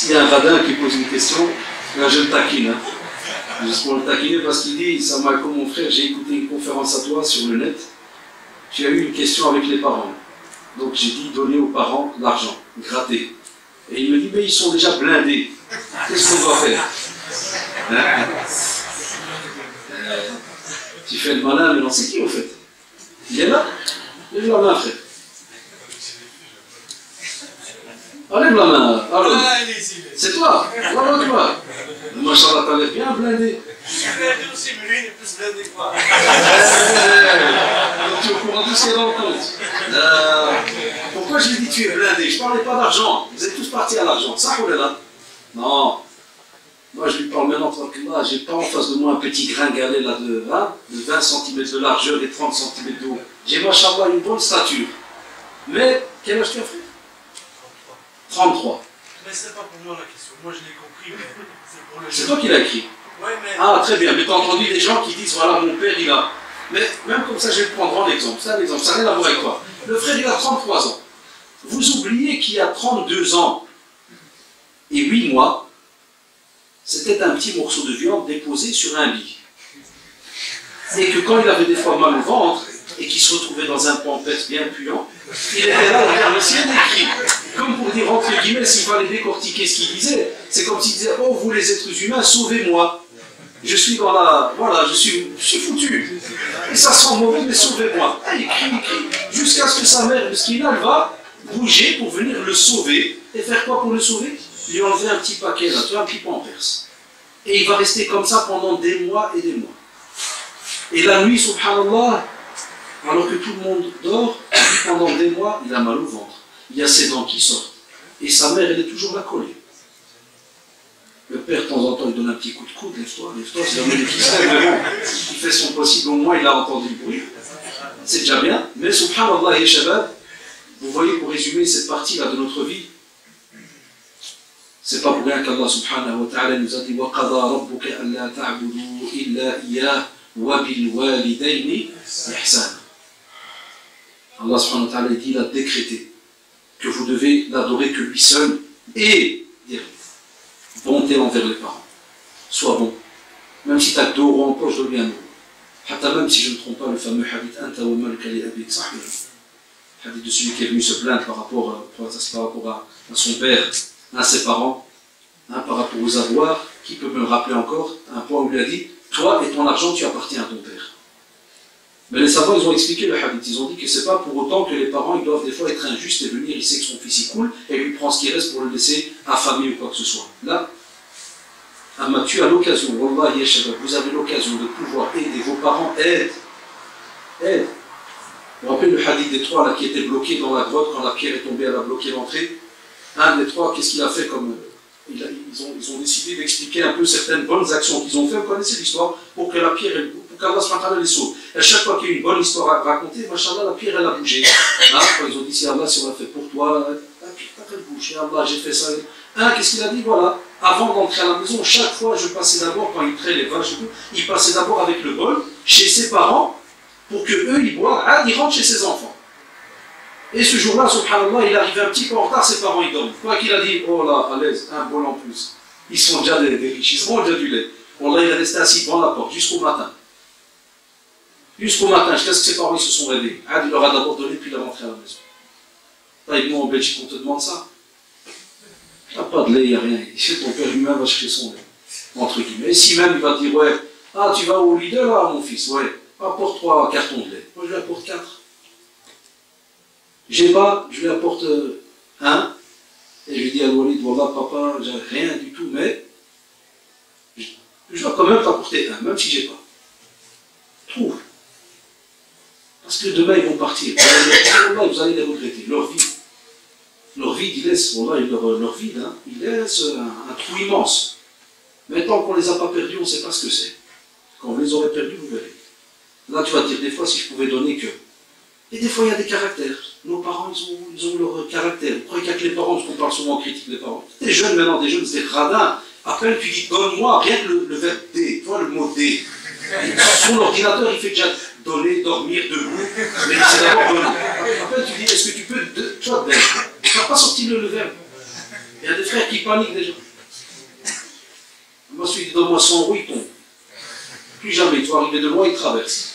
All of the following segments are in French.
S'il y a un radin qui pose une question, là je le taquine. Hein. Juste pour le taquiner, parce qu'il dit, ça m'a comme mon frère, j'ai écouté une conférence à toi sur le net, tu as eu une question avec les parents. Donc j'ai dit, donner aux parents l'argent, gratter. Et il me dit, mais ils sont déjà blindés. Qu'est-ce qu'on doit faire? Hein? Tu fais le malin, mais non, c'est qui au fait? Il est là? Lève la main, frère. Lève la main. Alors, c'est toi. Voilà, toi. Machallah, t'as l'air bien blindé. Je suis blindé aussi, mais lui, il est plus blindé que moi. Donc tu es au courant de tout ce qu'il y a dans le compte. Pourquoi je lui ai dit tu es blindé? Je ne parlais pas d'argent. Vous êtes tous partis à l'argent. Ça, ou là? Non. Moi, je lui parle maintenant, tranquillement. Je n'ai pas en face de moi un petit gringalet là de 20 cm de largeur et 30 cm de haut. J'ai, machallah, une bonne stature. Mais, quel âge tu as, frère? 33. Mais c'est pas pour moi la question. Moi, je l'ai compris, mais c'est pour le jeu. C'est toi qui l'as écrit. Ouais, mais... Ah, très bien. Mais tu as entendu des gens qui disent, voilà, mon père, il a... Mais même comme ça, je vais te prendre en exemple. C'est un exemple. Ça n'a rien à voir avec toi. Le frère, il a 33 ans. Vous oubliez qu'il y a 32 ans et 8 mois, c'était un petit morceau de viande déposé sur un lit. Et que quand il avait des fois mal au ventre, et qu'il se retrouvait dans un pampette bien puant, il était là, regarde, le ciel écrit. Comme pour dire, entre guillemets, s'il fallait décortiquer ce qu'il disait, c'est comme s'il disait, oh, vous les êtres humains, sauvez-moi. Je suis dans la... Voilà, je suis foutu. Et ça sent mauvais, mais sauvez-moi. Il crie, jusqu'à ce que sa mère, parce qu'il va bouger pour venir le sauver. Et faire quoi pour le sauver? Lui enlever un petit paquet, là, tu vois, un petit pampers. Et il va rester comme ça pendant des mois et des mois. Et la nuit, subhanallah, alors que tout le monde dort, pendant des mois, il a mal au ventre. Il y a ses dents qui sortent. Et sa mère, elle est toujours là collée. Le père, de temps en temps, il donne un petit coup de coude, lève-toi, c'est jamais les fils il fait son possible, au moins il a entendu le bruit. C'est déjà bien. Mais subhanallah, ya shabab, vous voyez, pour résumer cette partie-là de notre vie, c'est pas pour rien qu'Allah subhanahu wa ta'ala nous a dit وَقَضَى رَبُّكَ أَلَّا تَعْبُدُوا إِلَّا إِيَّاهُ وَبِالْوَالِدَيْنِ إِحْسَانًا. Allah subhanahu wa ta'ala dit, il a décrété que vous devez l'adorer que lui seul et dire bonté envers les parents. Sois bon. Même si tu as 2 euros en poche, donne-lui 1 euro. Même si je ne me trompe pas, le fameux hadith Anta wa malka li abik sahih. Hadith de celui qui est venu se plaindre par rapport à son père, à ses parents, par rapport aux avoirs, qui peut me le rappeler encore, à un point où il a dit, toi et ton argent, tu appartiens à ton père. Mais les savants, ils ont expliqué le hadith. Ils ont dit que c'est pas pour autant que les parents, ils doivent des fois être injustes et venir, il sait que son fils il coule, et lui prend ce qui reste pour le laisser affamé ou quoi que ce soit. Là, tu as l'occasion, wallah, vous avez l'occasion de pouvoir aider vos parents, aide. Vous vous rappelez le hadith des 3 là, qui étaient bloqués dans la grotte quand la pierre est tombée, elle a bloqué l'entrée. Un des 3, qu'est-ce qu'il a fait comme... Ils ont décidé d'expliquer un peu certaines bonnes actions qu'ils ont fait. Vous connaissez l'histoire, pour que la pierre, pour qu'Allah subhanahu les sauve. Et à chaque fois qu'il y a une bonne histoire à raconter, machallah, la pierre elle a bougé. Quand ils ont dit, si Allah, si on l'a fait pour toi, la pierre elle bouge. Allah, j'ai fait ça. Qu'est-ce qu'il a dit? Voilà, avant d'entrer à la maison, chaque fois, je passais d'abord, quand il traite les vaches et tout, il passait d'abord avec le bol chez ses parents, pour que eux ils boivent, ils rentrent chez ses enfants. Et ce jour-là, subhanallah, il arrivait un petit peu en retard, ses parents ils dorment. Quoi qu'il a dit, oh là, à l'aise, un bol en plus. Ils sont déjà des riches, ils seront déjà du lait. Wallah, il est resté assis devant la porte jusqu'au matin. Jusqu'au matin, jusqu'à ce que ses parents ils se sont réveillés. Il leur a d'abord donné, puis il est rentré à la maison. Là, nous en Belgique, on te demande ça. Il n'y a pas de lait, il n'y a rien. Chez ton père lui-même va chercher son lait. Entre guillemets. Et si même il va te dire, ouais, tu vas au Lidl là, mon fils, ouais, apporte 3 cartons de lait. Moi, je lui apporte 4. J'ai pas, je lui apporte 1. Et je lui dis à Walid, voilà, papa, j'ai rien du tout, mais je dois quand même t'apporter 1, même si j'ai pas. Trouve. Parce que demain, ils vont partir. Vous allez les regretter. Leur vide, ils laissent, leur vide, ils laissent un trou immense. Mais tant qu'on ne les a pas perdus, on ne sait pas ce que c'est. Quand vous les aurez perdus, vous verrez. Là, tu vas te dire, des fois, si je pouvais donner que... Et des fois, il y a des caractères. Nos parents, ils ont leur caractère. Vous croyez qu'il y a que les parents, parce qu'on parle souvent en critique des parents. Des jeunes, maintenant, des jeunes, c'est des radins. Après, tu dis, donne-moi, rien que le verbe D. Tu vois, le mot D. Son ordinateur, il fait déjà donner, dormir, debout. Mais c'est d'abord donner. Après, tu dis, est-ce que tu peux... Toi, tu n'as pas sorti le verbe. Il y a des frères qui paniquent déjà. Moi, celui qui donne-moi 100 euros, il tombe. Plus jamais, il faut arriver de loin, il traverse.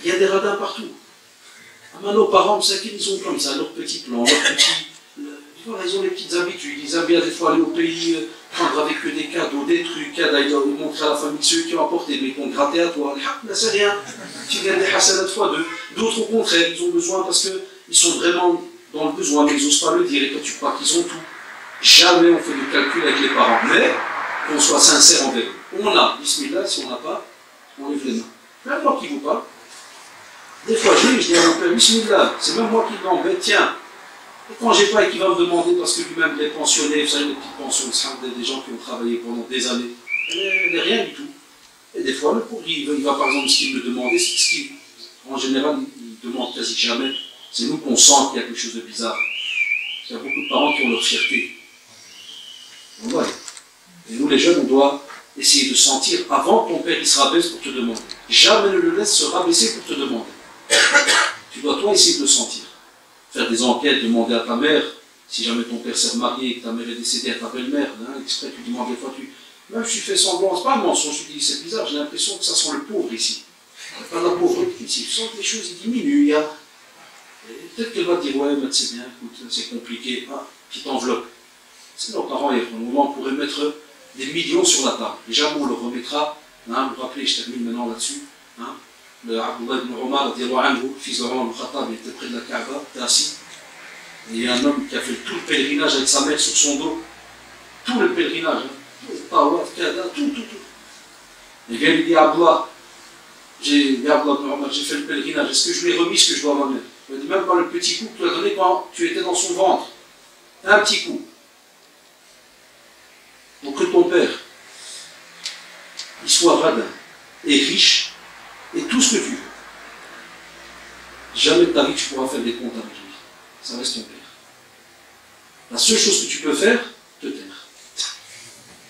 Il y a des radins partout. Nos parents, c'est qu'ils sont comme ça, leurs petits plans, leurs petits. Voilà, ils ont les petites habitudes. Ils aiment bien des fois aller au pays, prendre avec eux des cadeaux, des trucs, ils montrer à la famille ceux qui ont apporté, mais qui ont gratté à toi. Là, c'est rien. Tu gagnes des hasanat fois deux. D'autres, au contraire, ils ont besoin parce qu'ils sont vraiment dans le besoin, mais ils n'osent pas le dire, et toi, tu crois qu'ils ont tout. Jamais on fait de calcul avec les parents, mais qu'on soit sincère envers eux. On a, bismillah, si on n'a pas, on lève les mains. Même moi qui vous parle. Des fois, je dis à mon père, bismillah, c'est même moi qui l'embête, tiens. Et quand j'ai pas et qu'il va me demander, parce que lui-même il est pensionné, vous savez, les petites pensions, des gens qui ont travaillé pendant des années, il n'est rien du tout. Et des fois, le pauvre, il va par exemple, ce qu'il me demandait, en général, il ne demande quasi jamais. C'est nous qu'on sent qu'il y a quelque chose de bizarre. Il y a beaucoup de parents qui ont leur fierté. Voilà. Et nous, les jeunes, on doit essayer de sentir avant que ton père il se rabaisse pour te demander. Jamais ne le laisse se rabaisser pour te demander. Tu dois toi essayer de le sentir. Faire des enquêtes, demander à ta mère, si jamais ton père s'est remarié et que ta mère est décédée, à ta belle-mère, exprès, tu demandes des fois, même si tu fais semblant, c'est pas un mensonge, tu dis, c'est bizarre, j'ai l'impression que ça sent le pauvre ici. Pas la pauvreté ici, tu sens que les choses diminuent, il y a... Peut-être qu'elle va te dire, ouais, mais c'est bien, écoute, c'est compliqué, petite enveloppe. C'est nos parents, et pour le moment, on pourrait mettre des millions sur la table. Déjà, on le remettra, vous vous rappelez, je termine maintenant là-dessus, le Abdullah ibn Omar, fils de Omar al-Khattab, il était près de la Kaaba, il était assis. Et il y a un homme qui a fait tout le pèlerinage avec sa mère sur son dos. Tout le pèlerinage, tout. Et bien il dit à Abdullah, j'ai fait le pèlerinage, est-ce que je lui ai remis ce que je dois à ma mère? Il dit même pas le petit coup que tu as donné quand tu étais dans son ventre. Un petit coup. Pour que ton père, il soit radin et riche, et tout ce que tu veux. Jamais de ta vie tu pourras faire des comptes avec lui. Ça reste ton père. La seule chose que tu peux faire, te taire.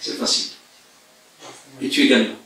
C'est facile. Et tu es gagnant.